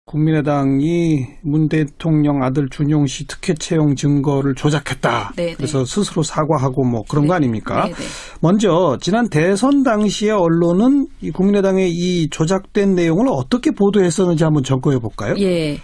국민의당이 문 대통령 아들 준용 씨 특혜 채용 증거를 조작했다. 네네. 그래서 스스로 사과하고 뭐 그런 네. 거 아닙니까? 네네. 먼저 지난 대선 당시에 언론은 이 국민의당의 이 조작된 내용을 어떻게 보도했었는지 한번 점검해 볼까요? 예.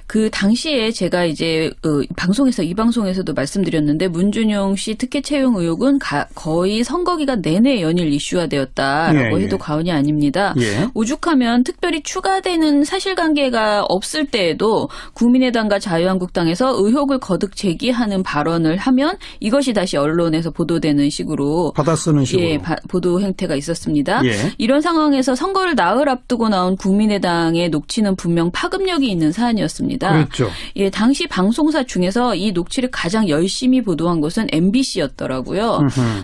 그 당시에 제가 이제 방송에서 이 방송에서도 말씀드렸는데 문준용 씨 특혜 채용 의혹은 거의 선거 기간 내내 연일 이슈화되었다라고 해도 과언이 아닙니다. 예. 오죽하면 특별히 추가되는 사실관계가 없을 때에도 국민의당과 자유한국당에서 의혹을 거듭 제기하는 발언을 하면 이것이 다시 언론에서 보도되는 식으로 받아쓰는 식으로. 예, 보도 행태가 있었습니다. 예. 이런 상황에서 선거를 나흘 앞두고 나온 국민의당의 녹취는 분명 파급력이 있는 사안이었습니다. 그렇죠. 예, 당시 방송사 중에서 이 녹취를 가장 열심히 보도한 곳은 MBC였더라고요.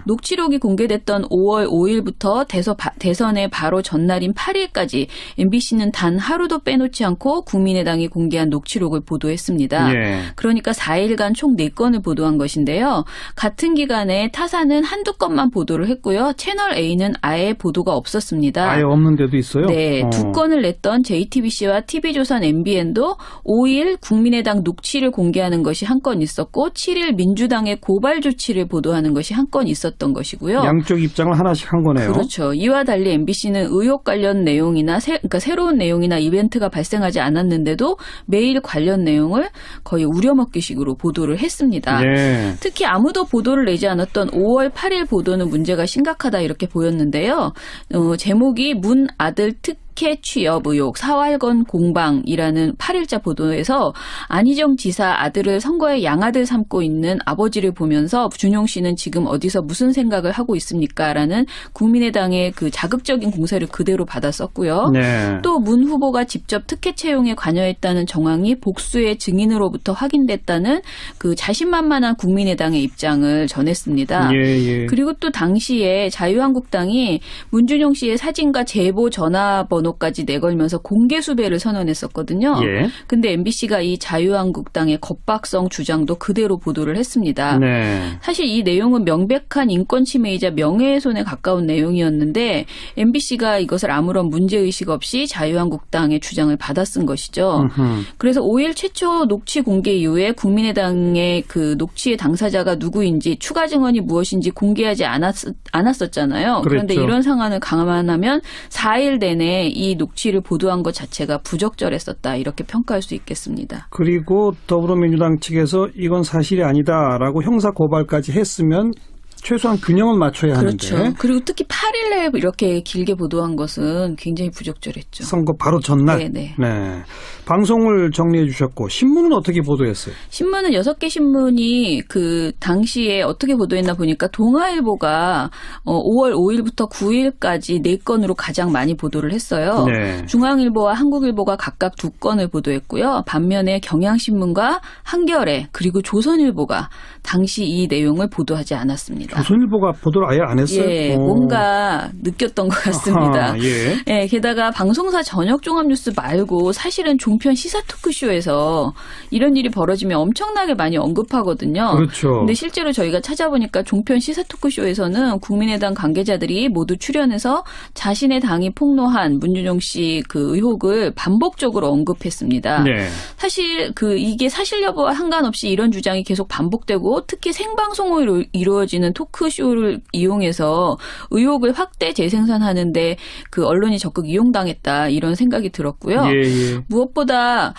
녹취록이 공개됐던 5월 5일부터 대선의 바로 전날인 8일까지 MBC는 단 하루도 빼놓지 않고 국민의당이 공개한 녹취록을 보도했습니다. 예. 그러니까 4일간 총 4건을 보도한 것인데요. 같은 기간에 타사는 한두 건만 보도를 했고요. 채널 A는 아예 보도가 없었습니다. 아예 없는 데도 있어요? 네, 2건을 냈던 JTBC와 TV조선 MBN도 5일 국민의당 녹취를 공개하는 것이 한 건 있었고 7일 민주당의 고발 조치를 보도하는 것이 한 건 있었던 것이고요. 양쪽 입장을 하나씩 한 거네요. 그렇죠. 이와 달리 MBC는 의혹 관련 내용이나 그러니까 새로운 내용이나 이벤트가 발생하지 않았는데도 매일 관련 내용을 거의 우려먹기식으로 보도를 했습니다. 예. 특히 아무도 보도를 내지 않았던 5월 8일 보도는 문제가 심각하다 이렇게 보였는데요. 제목이 문 아들 특혜 취업 의혹 사활건 공방이라는 8일자 보도에서 안희정 지사 아들을 선거의 양아들 삼고 있는 아버지를 보면서 준용 씨는 지금 어디서 무슨 생각을 하고 있습니까? 라는 국민의당의 그 자극적인 공세를 그대로 받았었고요. 네. 또 문 후보가 직접 특혜 채용에 관여했다는 정황이 복수의 증인으로부터 확인됐다는 그 자신만만한 국민의당의 입장을 전했습니다. 예. 그리고 또 당시에 자유한국당이 문준용 씨의 사진과 제보 전화번호까지 내걸면서 공개 수배를 선언했었거든요. 예. 근데 MBC가 이 자유한국당의 겁박성 주장도 그대로 보도를 했습니다. 네. 사실 이 내용은 명백한 인권 침해이자 명예훼손에 가까운 내용이었는데 MBC가 이것을 아무런 문제의식 없이 자유한국당의 주장을 받아쓴 것이죠. 그래서 5일 최초 녹취 공개 이후에 국민의당의 그 녹취의 당사자가 누구인지 추가 증언이 무엇인지 공개하지 않았었잖아요. 그런데 그랬죠. 이런 상황을 감안하면 4일 내내 이 녹취를 보도한 것 자체가 부적절했었다 이렇게 평가할 수 있겠습니다. 그리고 더불어민주당 측에서 이건 사실이 아니다라고 형사 고발까지 했으면 최소한 균형을 맞춰야 그렇죠. 하는데. 그리고 특히 8일 내에 이렇게 길게 보도한 것은 굉장히 부적절했죠. 선거 바로 전날. 네네. 네. 방송을 정리해 주셨고 신문은 어떻게 보도했어요? 신문은 6개 신문이 그 당시에 어떻게 보도했나 보니까 동아일보가 5월 5일부터 9일까지 4건으로 가장 많이 보도를 했어요. 네. 중앙일보와 한국일보가 각각 2건을 보도했고요. 반면에 경향신문과 한겨레 그리고 조선일보가 당시 이 내용을 보도하지 않았습니다. 조선일보가 보도를 아예 안 했어요? 예, 뭔가 느꼈던 것 같습니다. 예. 예, 게다가 방송사 저녁 종합 뉴스 말고 사실은 종편 시사 토크쇼에서 이런 일이 벌어지면 엄청나게 많이 언급하거든요. 그렇죠. 근데 실제로 저희가 찾아보니까 종편 시사 토크쇼에서는 국민의당 관계자들이 모두 출연해서 자신의 당이 폭로한 문준용 씨 그 의혹을 반복적으로 언급했습니다. 네. 사실 이게 사실 여부와 상관없이 이런 주장이 계속 반복되고 특히 생방송으로 이루어지는 토크쇼를 이용해서 의혹을 확대 재생산하는데 그 언론이 적극 이용당했다 이런 생각이 들었고요. 예. 무엇보다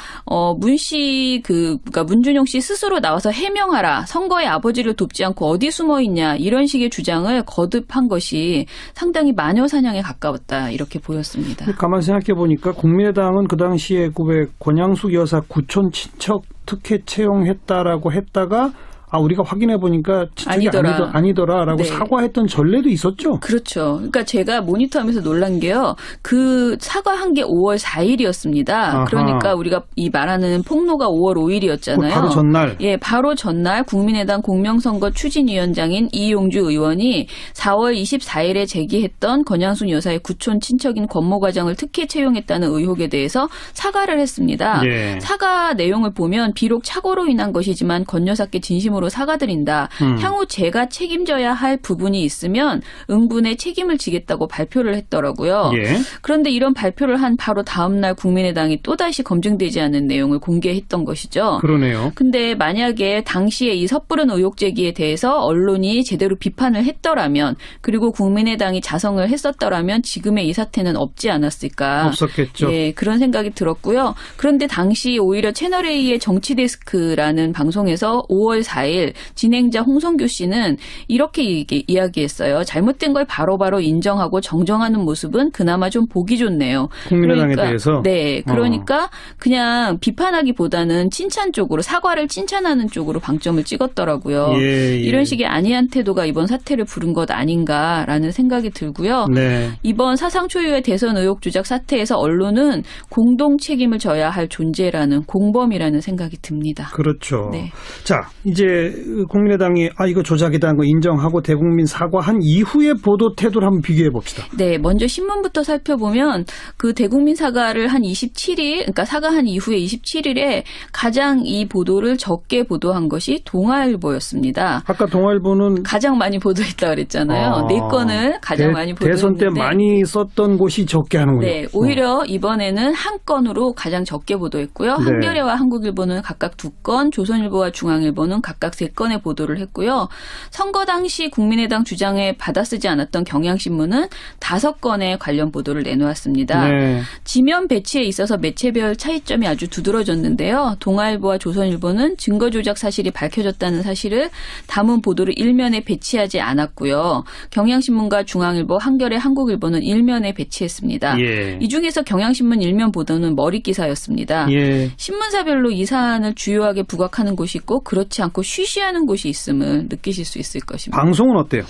그러니까 문준용 씨 스스로 나와서 해명하라. 선거에 아버지를 돕지 않고 어디 숨어 있냐. 이런 식의 주장을 거듭한 것이 상당히 마녀 사냥에 가까웠다. 이렇게 보였습니다. 가만히 생각해 보니까 국민의당은 그 당시에 그 권양숙 여사 구촌 친척 특혜 채용했다라고 했다가 우리가 확인해 보니까 친척이 아니더라라고 네. 사과했던 전례도 있었죠. 그렇죠. 그러니까 제가 모니터하면서 놀란 게요. 그 사과한 게 5월 4일이었습니다. 아하. 그러니까 우리가 이 말하는 폭로가 5월 5일이었잖아요. 바로 전날. 예, 바로 전날 국민의당 공명선거 추진위원장인 이용주 의원이 4월 24일에 제기했던 권양순 여사의 구촌 친척인 권모 과장을 특혜 채용했다는 의혹에 대해서 사과를 했습니다. 예. 사과 내용을 보면 비록 착오로 인한 것이지만 권 여사께 진심으로 진심으로 사과드린다. 향후 제가 책임져야 할 부분이 있으면 응분의 책임을 지겠다고 발표를 했더라고요. 예. 그런데 이런 발표를 한 바로 다음 날 국민의당이 또다시 검증되지 않은 내용을 공개했던 것이죠. 그러네요. 근데 만약에 당시에 이 섣부른 의혹 제기에 대해서 언론이 제대로 비판을 했더라면 그리고 국민의당이 자성을 했었더라면 지금의 이 사태는 없지 않았을까. 없었겠죠. 예, 그런 생각이 들었고요. 그런데 당시 오히려 채널A의 정치데스크라는 방송에서 5월 4일 진행자 홍성규 씨는 이렇게 이야기했어요. 잘못된 걸 바로바로 인정하고 정정하는 모습은 그나마 좀 보기 좋네요. 국민의당에 대해서? 네. 그러니까 그냥 비판하기보다는 칭찬 쪽으로 사과를 칭찬하는 쪽으로 방점을 찍었더라고요. 예. 이런 식의 안이한 태도가 이번 사태를 부른 것 아닌가라는 생각이 들고요. 네. 이번 사상 초유의 대선 의혹 조작 사태에서 언론은 공동 책임을 져야 할 존재라는 공범이라는 생각이 듭니다. 그렇죠. 네. 자, 이제 국민의당이 이거 조작이다는 거 인정하고 대국민 사과한 이후의 보도 태도를 한번 비교해 봅시다. 네, 먼저 신문부터 살펴보면 그 대국민 사과를 한 27일, 그러니까 사과한 이후에 27일에 가장 이 보도를 적게 보도한 것이 동아일보였습니다. 아까 동아일보는 가장 많이 보도했다 그랬잖아요. 네 건을 가장 많이 보도했는데 대선 때 많이 썼던 곳이 적게 하는군요. 네, 오히려 이번에는 한 건으로 가장 적게 보도했고요. 네. 한겨레와 한국일보는 각각 2건, 조선일보와 중앙일보는 각각 3건의 보도를 했고요. 선거 당시 국민의당 주장에 받아쓰지 않았던 경향신문은 5건의 관련 보도를 내놓았습니다. 네. 지면 배치에 있어서 매체별 차이점이 아주 두드러졌는데요. 동아일보와 조선일보는 증거 조작 사실이 밝혀졌다는 사실을 담은 보도를 일면에 배치하지 않았고요. 경향신문과 중앙일보, 한겨레, 한국일보는 일면에 배치했습니다. 예. 이 중에서 경향신문 일면 보도는 머릿 기사였습니다. 예. 신문사별로 이 사안을 주요하게 부각하는 곳이 있고 그렇지 않고 쉬쉬하는 곳이 있음을 느끼실 수 있을 것입니다. 방송은 어때요?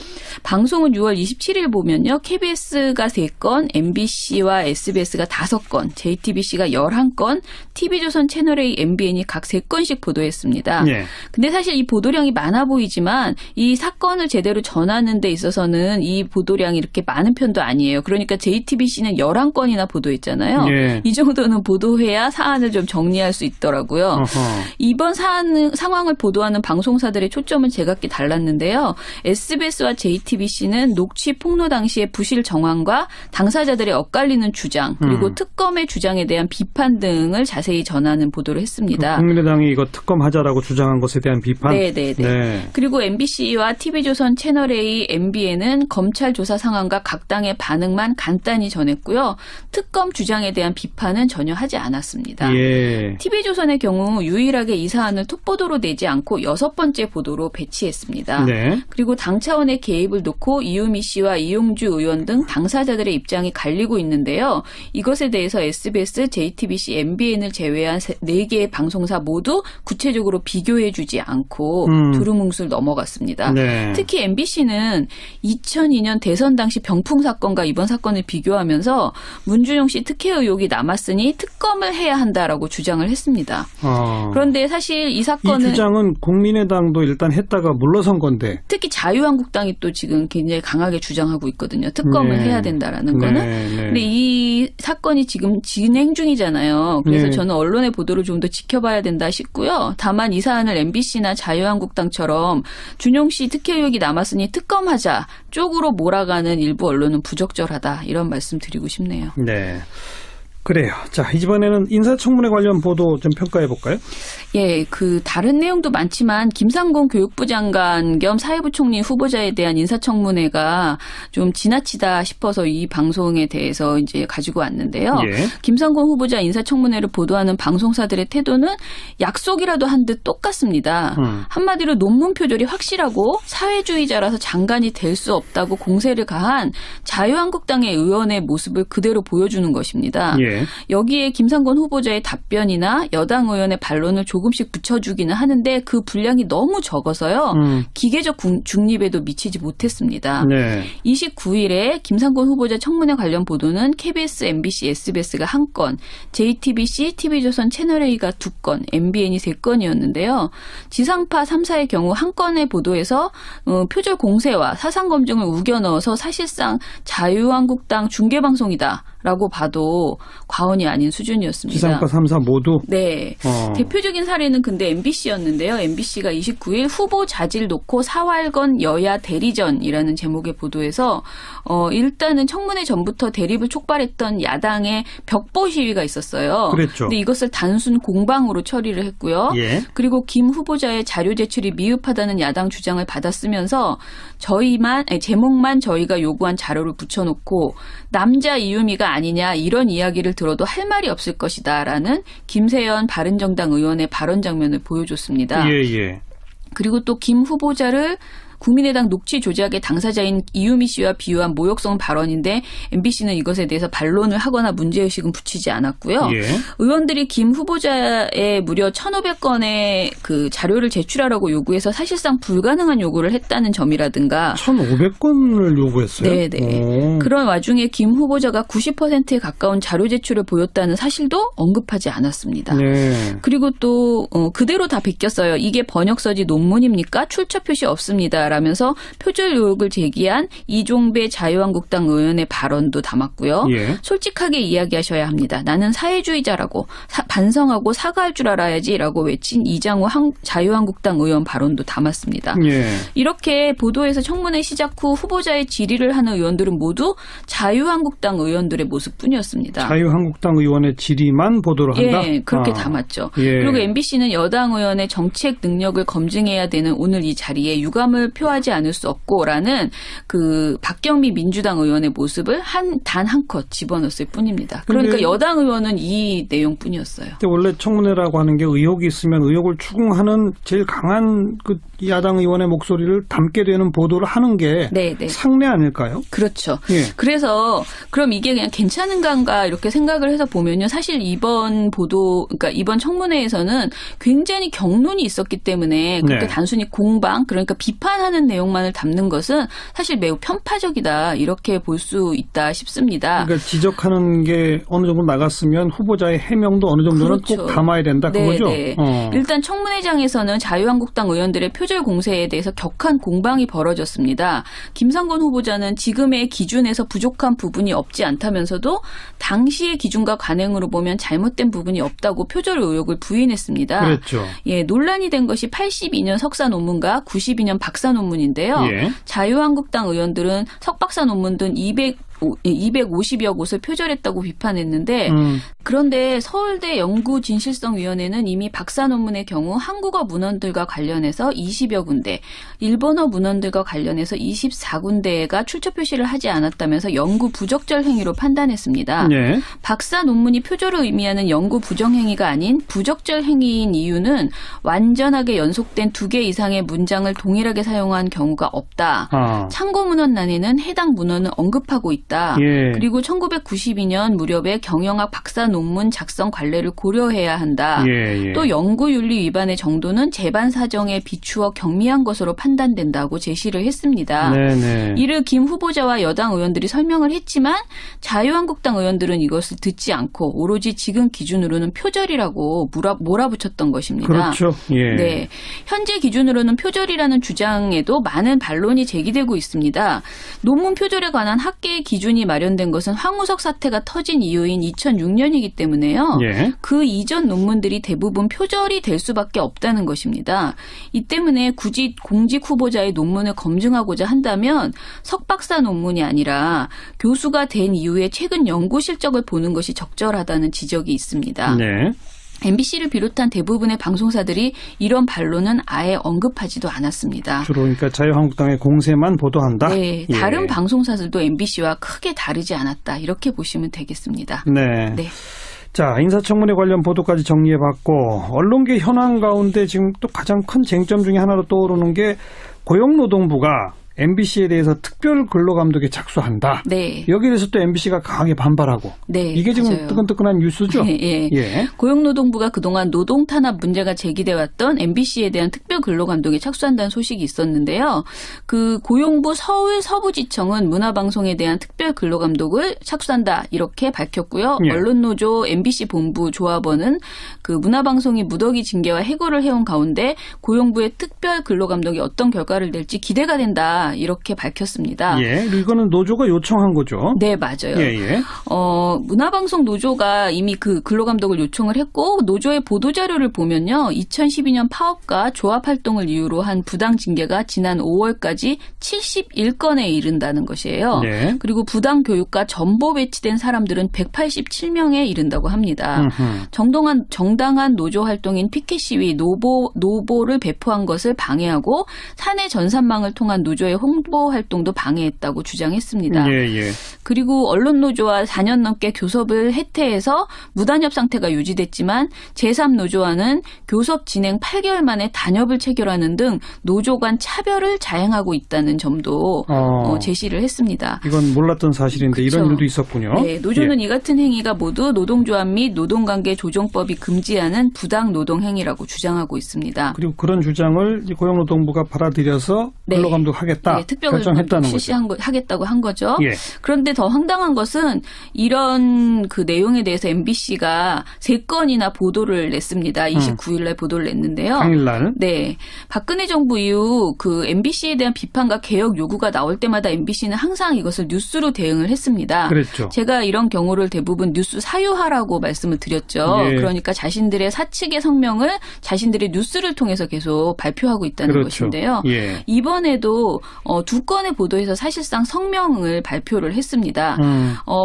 방송은 6월 27일 보면요. KBS가 3건, MBC와 SBS가 5건, JTBC가 11건, TV조선 채널A, MBN이 각 3건씩 보도했습니다. 예. 근데 사실 이 보도량이 많아 보이지만 이 사건을 제대로 전하는 데 있어서는 이 보도량이 이렇게 많은 편도 아니에요. 그러니까 JTBC는 11건이나 보도했잖아요. 예. 이 정도는 보도해야 사안을 좀 정리할 수 있더라고요. 어허. 이번 상황을 보도하는 방송사들의 초점은 제각기 달랐는데요. SBS와 JTBC는 녹취 폭로 당시의 부실 정황과 당사자들의 엇갈리는 주장 그리고 특검의 주장에 대한 비판 등을 자세히 전하는 보도를 했습니다. 국민의당이 이거 특검하자라고 주장한 것에 대한 비판? 네네네. 네. 그리고 MBC와 TV조선 채널A, MBN은 검찰 조사 상황과 각 당의 반응만 간단히 전했고요. 특검 주장에 대한 비판은 전혀 하지 않았습니다. 예. TV조선의 경우 유일하게 이 사안을 톱보도로 내지 않고 6번째 보도로 배치했습니다. 네. 그리고 당 차원의 개입을 놓고 이유미 씨와 이용주 의원 등 당사자들의 입장이 갈리고 있는데요. 이것에 대해서 SBS, JTBC, MBN을 제외한 4개의 방송사 모두 구체적으로 비교해주지 않고 두루뭉술 넘어갔습니다. 네. 특히 MBC는 2002년 대선 당시 병풍 사건과 이번 사건을 비교하면서 문준용 씨 특혜 의혹이 남았으니 특검을 해야 한다라고 주장을 했습니다. 그런데 사실 이 사건은 이 주장은 국민의당도 일단 했다가 물러선 건데. 특히 자유한국당이 또 지금 굉장히 강하게 주장하고 있거든요. 특검을 네. 해야 된다라는 거는. 네. 근데 이 사건이 지금 진행 중이잖아요. 그래서 네. 저는 언론의 보도를 좀 더 지켜봐야 된다 싶고요. 다만 이 사안을 MBC나 자유한국당처럼 준용 씨 특혜 의혹이 남았으니 특검하자 쪽으로 몰아가는 일부 언론은 부적절하다. 이런 말씀 드리고 싶네요. 네. 그래요. 자, 이번에는 인사청문회 관련 보도 좀 평가해 볼까요? 예, 다른 내용도 많지만 김상곤 교육부 장관 겸 사회부총리 후보자에 대한 인사청문회가 좀 지나치다 싶어서 이 방송에 대해서 이제 가지고 왔는데요. 예. 김상곤 후보자 인사청문회를 보도하는 방송사들의 태도는 약속이라도 한 듯 똑같습니다. 한마디로 논문 표절이 확실하고 사회주의자라서 장관이 될 수 없다고 공세를 가한 자유한국당의 의원의 모습을 그대로 보여주는 것입니다. 예. 여기에 김상곤 후보자의 답변이나 여당 의원의 반론을 조금씩 붙여주기는 하는데 그 분량이 너무 적어서요. 기계적 중립에도 미치지 못했습니다. 네. 29일에 김상곤 후보자 청문회 관련 보도는 KBS, MBC, SBS가 1건, JTBC, TV조선 채널A가 2건, MBN이 3건이었는데요. 지상파 3사의 경우 1건의 보도에서 표절 공세와 사상 검증을 우겨 넣어서 사실상 자유한국당 중계방송이다. 라고 봐도 과언이 아닌 수준이었습니다. 지상파 3사 모두? 네. 대표적인 사례는 근데 MBC였는데요. MBC가 29일 후보 자질 놓고 사활건 여야 대리전이라는 제목의 보도에서 일단은 청문회 전부터 대립을 촉발했던 야당의 벽보 시위가 있었어요. 그랬죠. 근데 이것을 단순 공방으로 처리를 했고요. 예. 그리고 김 후보자의 자료 제출이 미흡하다는 야당 주장을 받아쓰면서 제목만 저희가 요구한 자료를 붙여놓고 남자 이유미가 아니냐 이런 이야기를 들어도 할 말이 없을 것이다라는 김세연 바른정당 의원의 발언 장면을 보여줬습니다. 예. 그리고 또 김 후보자를 국민의당 녹취 조작의 당사자인 이유미 씨와 비유한 모욕성 발언인데 MBC는 이것에 대해서 반론을 하거나 문제의식은 붙이지 않았고요. 예. 의원들이 김 후보자의 무려 1,500건의 그 자료를 제출하라고 요구해서 사실상 불가능한 요구를 했다는 점이라든가 1,500건을 요구했어요? 네네. 그런 와중에 김 후보자가 90%에 가까운 자료 제출을 보였다는 사실도 언급하지 않았습니다. 네. 그리고 또 그대로 다 베꼈어요. 이게 번역서지 논문입니까? 출처 표시 없습니다. 라면서 표절 의혹을 제기한 이종배 자유한국당 의원의 발언도 담았고요. 예. 솔직하게 이야기하셔야 합니다. 나는 사회주의자라고 반성하고 사과할 줄 알아야지라고 외친 이장우 자유한국당 의원 발언도 담았습니다. 예. 이렇게 보도에서 청문회 시작 후 후보자의 질의를 하는 의원들은 모두 자유한국당 의원들의 모습뿐이었습니다. 자유한국당 의원의 질의만 보도를 한다? 예, 그렇게 담았죠. 예. 그리고 MBC는 여당 의원의 정책 능력을 검증해야 되는 오늘 이 자리에 유감을 표하지 않을 수 없고라는 그 박경미 민주당 의원의 모습을 단 한 컷 집어넣었을 뿐입니다. 그러니까 여당 의원은 이 내용뿐이었어요. 근데 원래 청문회라고 하는 게 의혹이 있으면 의혹을 추궁하는 제일 강한 그 야당 의원의 목소리를 담게 되는 보도를 하는 게 네네. 상례 아닐까요? 그렇죠. 예. 그래서 그럼 이게 그냥 괜찮은가 이렇게 생각을 해서 보면요. 사실 이번 그러니까 이번 청문회에서는 굉장히 경론이 있었기 때문에 그렇게 네. 단순히 공방, 그러니까 비판하는 내용만을 담는 것은 사실 매우 편파적이다 이렇게 볼 수 있다 싶습니다. 그러니까 지적하는 게 어느 정도 나갔으면 후보자의 해명도 어느 정도는 그렇죠. 꼭 담아야 된다 그거죠? 네. 일단 청문회장에서는 자유한국당 의원들의 표절 공세에 대해서 격한 공방이 벌어졌습니다. 김상곤 후보자는 지금의 기준에서 부족한 부분이 없지 않다면서도 당시의 기준과 관행으로 보면 잘못된 부분이 없다고 표절 의혹을 부인했습니다. 그렇죠. 예, 논란이 된 것이 82년 석사 논문과 92년 박사 논문인데요. 예. 자유한국당 의원들은 석박사 논문 등 250여 곳을 표절했다고 비판했는데 그런데 서울대 연구진실성위원회는 이미 박사 논문의 경우 한국어 문헌들과 관련해서 20여 군데, 일본어 문헌들과 관련해서 24군데가 출처 표시를 하지 않았다면서 연구 부적절 행위로 판단했습니다. 네. 박사 논문이 표절을 의미하는 연구 부정행위가 아닌 부적절 행위인 이유는 완전하게 연속된 2개 이상의 문장을 동일하게 사용한 경우가 없다. 참고 문헌란에는 해당 문헌을 언급하고 있다. 예. 그리고 1992년 무렵에 경영학 박사 논문 작성 관례를 고려해야 한다. 예. 또 연구윤리 위반의 정도는 재반 사정에 비추어 경미한 것으로 판단된다고 제시를 했습니다. 네네. 이를 김 후보자와 여당 의원들이 설명을 했지만 자유한국당 의원들은 이것을 듣지 않고 오로지 지금 기준으로는 표절이라고 몰아붙였던 것입니다. 그렇죠. 예. 네, 현재 기준으로는 표절이라는 주장에도 많은 반론이 제기되고 있습니다. 논문 표절에 관한 학계의 기준이 마련된 것은 황우석 사태가 터진 이후인 2006년이기 때문에요. 예. 그 이전 논문들이 대부분 표절이 될 수밖에 없다는 것입니다. 이 때문에 굳이 공직 후보자의 논문을 검증하고자 한다면 석박사 논문이 아니라 교수가 된 이후에 최근 연구 실적을 보는 것이 적절하다는 지적이 있습니다. 네. MBC를 비롯한 대부분의 방송사들이 이런 반론은 아예 언급하지도 않았습니다. 주로 그러니까 자유한국당의 공세만 보도한다? 네, 예. 다른 방송사들도 MBC와 크게 다르지 않았다. 이렇게 보시면 되겠습니다. 네. 네. 자, 인사청문회 관련 보도까지 정리해봤고 언론계 현황 가운데 지금 또 가장 큰 쟁점 중에 하나로 떠오르는 게 고용노동부가 MBC에 대해서 특별 근로감독에 착수한다. 네. 여기에 대해서 또 MBC가 강하게 반발하고. 네. 이게 지금 맞아요. 뜨끈뜨끈한 뉴스죠? 예. 예. 고용노동부가 그동안 노동 탄압 문제가 제기돼 왔던 MBC에 대한 특별 근로감독에 착수한다는 소식이 있었는데요. 그 고용부 서울 서부지청은 문화방송에 대한 특별 근로감독을 착수한다 이렇게 밝혔고요. 예. 언론노조 MBC 본부 조합원은 그 문화방송이 무더기 징계와 해고를 해온 가운데 고용부의 특별 근로감독이 어떤 결과를 낼지 기대가 된다. 있다 이렇게 밝혔습니다. 예, 이거는 노조가 요청한 거죠. 네, 맞아요. 예, 예. 문화방송 노조가 이미 그 근로감독을 요청을 했고 노조의 보도자료를 보면요. 2012년 파업과 조합활동을 이유로 한 부당 징계가 지난 5월까지 71건에 이른다는 것이에요. 네. 그리고 부당 교육과 전보 배치된 사람들은 187명에 이른다고 합니다. 정당한 노조 활동인 피켓 시위, 노보를 배포한 것을 방해하고 사내 전산망을 통한 노조의 홍보 활동도 방해했다고 주장했습니다. 예, 예. 그리고 언론노조와 4년 넘게 교섭을 해태해서 무단협 상태가 유지됐지만 제3노조와는 교섭 진행 8개월 만에 단협을 체결하는 등 노조 간 차별을 자행하고 있다는 점도 제시를 했습니다. 이건 몰랐던 사실인데 그쵸. 이런 일도 있었군요. 네, 노조는 예. 이 같은 행위가 모두 노동조합 및 노동관계 조정법이 금지하는 부당 노동 행위라고 주장하고 있습니다. 그리고 그런 주장을 고용노동부가 받아들여서 네. 근로감독하겠다 네, 특별근로감독 결정했다는 실시하겠다고 한 거죠. 예. 그런데 더 황당한 것은 이런 그 내용에 대해서 MBC가 3건이나 보도를 냈습니다. 29일 날 보도를 냈는데요. 당일날. 네. 박근혜 정부 이후 그 MBC에 대한 비판과 개혁 요구가 나올 때마다 MBC는 항상 이것을 뉴스로 대응을 했습니다. 그랬죠. 제가 이런 경우를 대부분 뉴스 사유화라고 말씀을 드렸죠. 예. 그러니까 자신들의 사측의 성명을 자신들의 뉴스를 통해서 계속 발표하고 있다는 그렇죠. 것인데요. 예. 이번에도 2건의 보도에서 사실상 성명을 발표를 했습니다.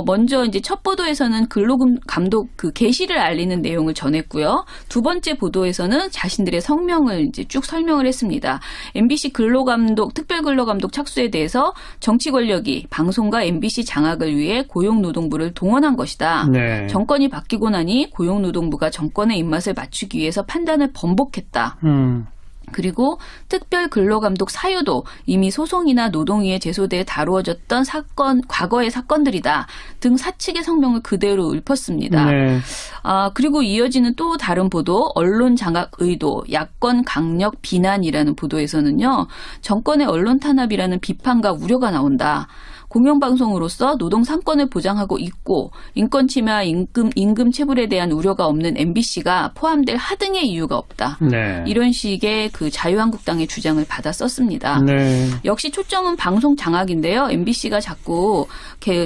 먼저 이제 첫 보도에서는 근로감독 그 개시를 알리는 내용을 전했고요. 두 번째 보도에서는 자신들의 성명을 이제 쭉 설명을 했습니다. MBC 특별근로감독 착수에 대해서 정치 권력이 방송과 MBC 장악을 위해 고용노동부를 동원한 것이다. 네. 정권이 바뀌고 나니 고용노동부가 정권의 입맛을 맞추기 위해서 판단을 번복했다. 그리고 특별근로감독 사유도 이미 소송이나 노동위에 제소돼 다루어졌던 과거의 사건들이다 등 사측의 성명을 그대로 읊었습니다. 네. 그리고 이어지는 또 다른 보도, 언론 장악 의도, 야권 강력 비난이라는 보도에서는요, 정권의 언론 탄압이라는 비판과 우려가 나온다. 공영방송으로서 노동 상권을 보장하고 있고 인권 침해와 임금 체불에 대한 우려가 없는 MBC가 포함될 하등의 이유가 없다. 네. 이런 식의 그 자유한국당의 주장을 받아 썼습니다. 네. 역시 초점은 방송 장악인데요. MBC가 자꾸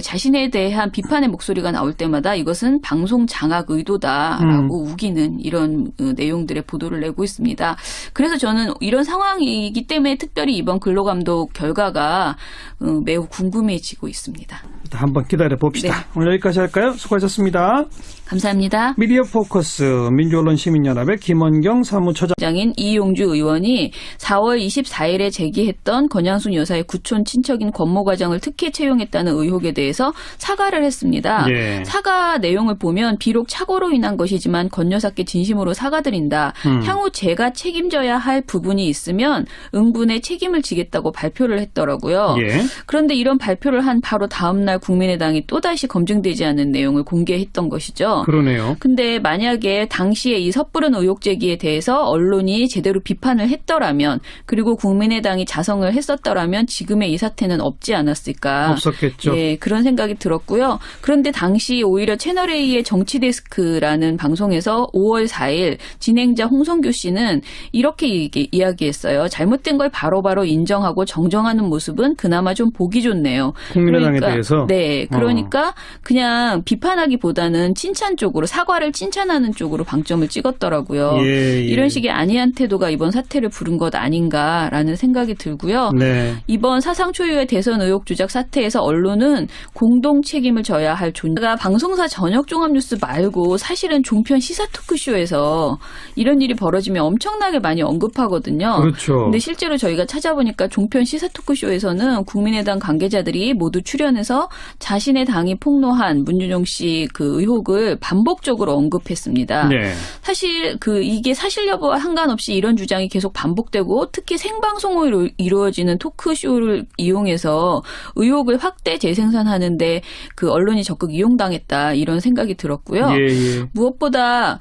자신에 대한 비판의 목소리가 나올 때마다 이것은 방송 장악 의도다라고 우기는 이런 내용들의 보도를 내고 있습니다. 그래서 저는 이런 상황이기 때문에 특별히 이번 근로감독 결과가 매우 궁금해지고 있습니다. 한번 기다려 봅시다. 네. 오늘 여기까지 할까요? 수고하셨습니다. 감사합니다. 미디어 포커스 민주언론 시민연합의 김원경 사무처장. 장인 이용주 의원이 4월 24일에 제기했던 권양순 여사의 구촌 친척인 권모 과장을 특혜 채용했다는 의혹에 대해서 사과를 했습니다. 예. 사과 내용을 보면 비록 착오로 인한 것이지만 권 여사께 진심으로 사과드린다. 향후 제가 책임져야 할 부분이 있으면 응분의 책임을 지겠다고 발표를 했더라고요. 예. 그런데 이런 발표를 한 바로 다음 날 국민의당이 또다시 검증되지 않은 내용을 공개했던 것이죠. 그러네요. 근데 만약에 당시에 이 섣부른 의혹 제기에 대해서 언론이 제대로 비판을 했더라면 그리고 국민의당이 자성을 했었더라면 지금의 이 사태는 없지 않았을까. 없었겠죠. 예, 그런 생각이 들었고요. 그런데 당시 오히려 채널A의 정치데스크라는 방송에서 5월 4일 진행자 홍성규 씨는 이렇게 이야기했어요. 잘못된 걸 바로바로 인정하고 정정하는 모습은 그나마 좀 보기 좋네요. 국민의당에 대해서? 네. 그러니까 그냥 비판하기보다는 칭찬 쪽으로 사과를 칭찬하는 쪽으로 방점을 찍었더라고요. 예. 이런 식의 안이한 태도가 이번 사태를 부른 것 아닌가라는 생각이 들고요. 네. 이번 사상 초유의 대선 의혹 조작 사태에서 언론은 공동 책임을 져야 할 존재가 방송사 저녁 종합뉴스 말고 사실은 종편 시사 토크쇼에서 이런 일이 벌어지면 엄청나게 많이 언급하거든요. 그렇죠. 근데 실제로 저희가 찾아보니까 종편 시사 토크쇼에서는 국민의당 관계자들이 모두 출연해서 자신의 당이 폭로한 문준용 씨 그 의혹을 반복적으로 언급했습니다. 네. 사실 이게 사실 여부와 상관없이 이런 주장이 계속 반복되고 특히 생방송으로 이루어지는 토크쇼를 이용해서 의혹을 확대 재생산하는데 그 언론이 적극 이용당했다 이런 생각이 들었고요. 예. 무엇보다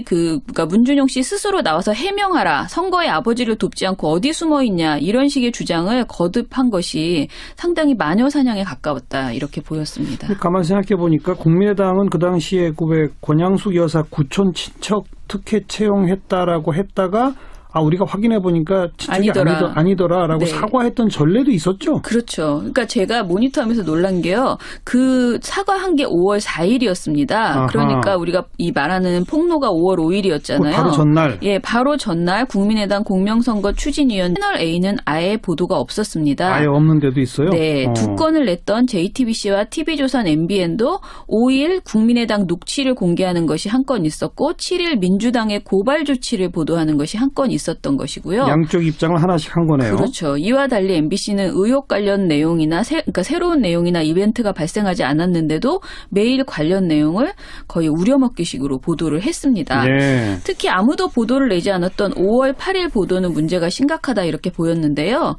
그러니까 문준용 씨 스스로 나와서 해명하라. 선거에 아버지를 돕지 않고 어디 숨어 있냐 이런 식의 주장을 거듭한 것이 상당히 마녀 사냥에 가까웠다 이렇게 보였습니다. 가만히 생각해 보니까 국민의당은 그 당시에 왜 권양숙 여사 구촌 친척 특혜 채용했다라고 했다가 우리가 확인해 보니까 아니더라. 아니더라라고 네. 사과했던 전례도 있었죠. 그렇죠. 그러니까 제가 모니터하면서 놀란 게요. 그 사과한 게 5월 4일이었습니다. 아하. 그러니까 우리가 이 말하는 폭로가 5월 5일이었잖아요. 바로 전날. 예, 바로 전날 국민의당 공명선거 추진위원 채널 A는 아예 보도가 없었습니다. 아예 없는 데도 있어요. 네, 두 건을 냈던 JTBC와 TV조선 MBN도 5일 국민의당 녹취를 공개하는 것이 한 건 있었고 7일 민주당의 고발 조치를 보도하는 것이 한 건 있었던 것이고요. 양쪽 입장을 하나씩 한 거네요. 그렇죠. 이와 달리 MBC는 의혹 관련 내용이나 그러니까 새로운 내용이나 이벤트가 발생하지 않았는데도 매일 관련 내용을 거의 우려먹기식으로 보도를 했습니다. 네. 특히 아무도 보도를 내지 않았던 5월 8일 보도는 문제가 심각하다 이렇게 보였는데요.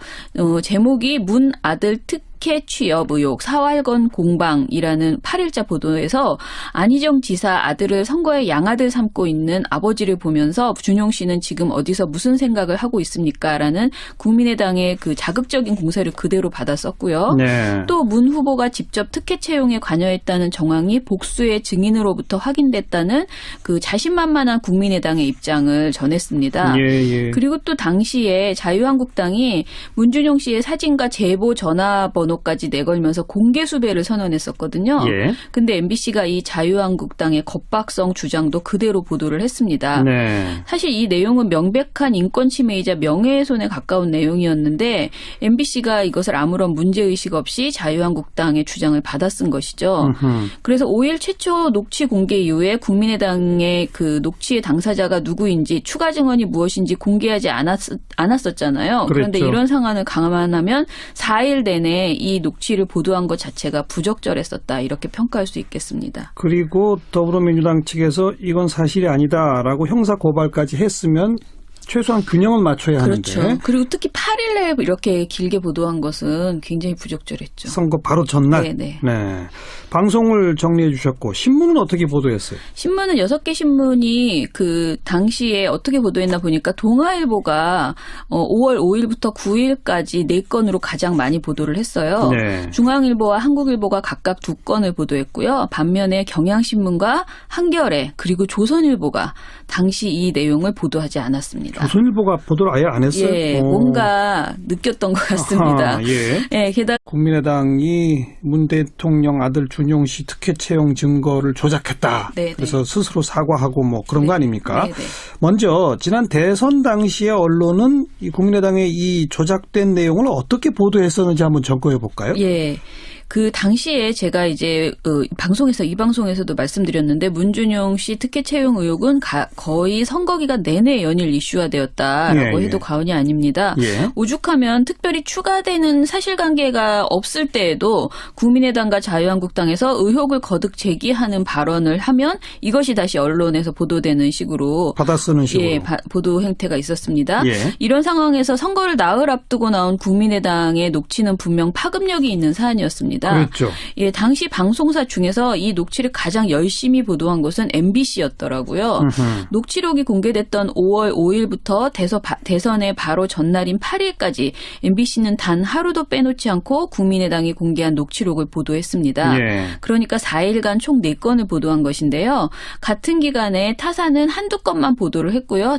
제목이 문 아들 특혜 취업 의혹 사활건 공방이라는 8일자 보도에서 안희정 지사 아들을 선거에 양아들 삼고 있는 아버지를 보면서 준용 씨는 지금 어디서 무슨 생각을 하고 있습니까? 라는 국민의당의 그 자극적인 공세를 그대로 받았었고요. 네. 또 문 후보가 직접 특혜 채용에 관여했다는 정황이 복수의 증인으로부터 확인됐다는 그 자신만만한 국민의당의 입장을 전했습니다. 예. 그리고 또 당시에 자유한국당이 문준용 씨의 사진과 제보 전화번호까지 내걸면서 공개 수배를 선언했었거든요. 예. 근데 MBC가 이 자유한국당의 겁박성 주장도 그대로 보도를 했습니다. 네. 사실 이 내용은 명백한 인권 침해이자 명예훼손에 가까운 내용이었는데 MBC가 이것을 아무런 문제의식 없이 자유한국당의 주장을 받아쓴 것이죠. 그래서 5일 최초 녹취 공개 이후에 국민의당의 그 녹취의 당사자가 누구인지 추가 증언이 무엇인지 공개하지 않았었잖아요. 그런데 그랬죠. 이런 상황을 감안하면 4일 내내 이 녹취를 보도한 것 자체가 부적절했었다 이렇게 평가할 수 있겠습니다. 그리고 더불어민주당 측에서 이건 사실이 아니다라고 형사 고발까지 했으면 최소한 균형은 맞춰야 그렇죠. 하는데 그리고 특히 8일에 이렇게 길게 보도한 것은 굉장히 부적절했죠. 선거 바로 전날. 네네. 네. 방송을 정리해 주셨고 신문은 어떻게 보도했어요? 신문은 6개 신문이 그 당시에 어떻게 보도했나 보니까 동아일보가 5월 5일부터 9일까지 4건으로 가장 많이 보도를 했어요. 네. 중앙일보와 한국일보가 각각 2건을 보도했고요. 반면에 경향신문과 한겨레 그리고 조선일보가 당시 이 내용을 보도하지 않았습니다. 조선일보가 보도를 아예 안 했어요? 예, 뭔가 느꼈던 것 같습니다. 아하, 예. 예, 게다가 국민의당이 문 대통령 아들 준용 씨 특혜 채용 증거를 조작했다. 네네. 그래서 스스로 사과하고 뭐 그런 거 아닙니까? 네네. 먼저 지난 대선 당시의 언론은 이 국민의당의 이 조작된 내용을 어떻게 보도했었는지 한번 점검해 볼까요? 예. 그 당시에 제가 이제 이 방송에서도 말씀드렸는데 문준용 씨 특혜 채용 의혹은 거의 선거 기간 내내 연일 이슈화되었다라고 예, 해도 예. 과언이 아닙니다. 예. 오죽하면 특별히 추가되는 사실관계가 없을 때에도 국민의당과 자유한국당에서 의혹을 거듭 제기하는 발언을 하면 이것이 다시 언론에서 보도되는 식으로 받아쓰는 식으로. 예, 보도 행태가 있었습니다. 예. 이런 상황에서 선거를 나흘 앞두고 나온 국민의당의 녹취는 분명 파급력이 있는 사안이었습니다. 그렇죠. 예, 당시 방송사 중에서 이 녹취를 가장 열심히 보도한 곳은 MBC였더라고요. 녹취록이 공개됐던 5월 5일부터 대선의 바로 전날인 8일까지 MBC는 단 하루도 빼놓지 않고 국민의당이 공개한 녹취록을 보도했습니다. 예. 그러니까 4일간 총 4건을 보도한 것인데요. 같은 기간에 타사는 한두 건만 보도를 했고요.